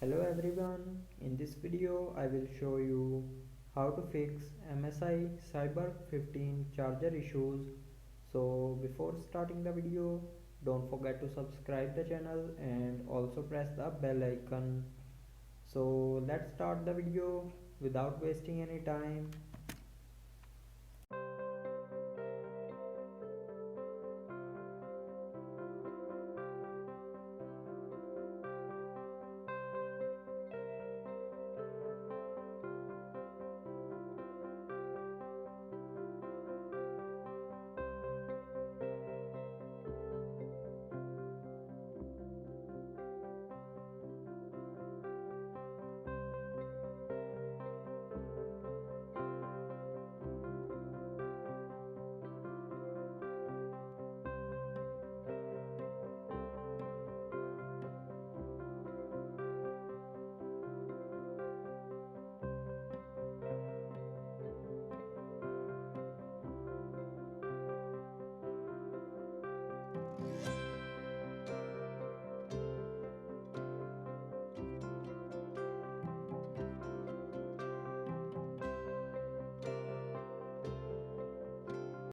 Hello everyone, in this video I will show you how to fix MSI Cyborg 15 charger issues. So before starting the video, don't forget to subscribe the channel and also press the bell icon. So let's start the video without wasting any time.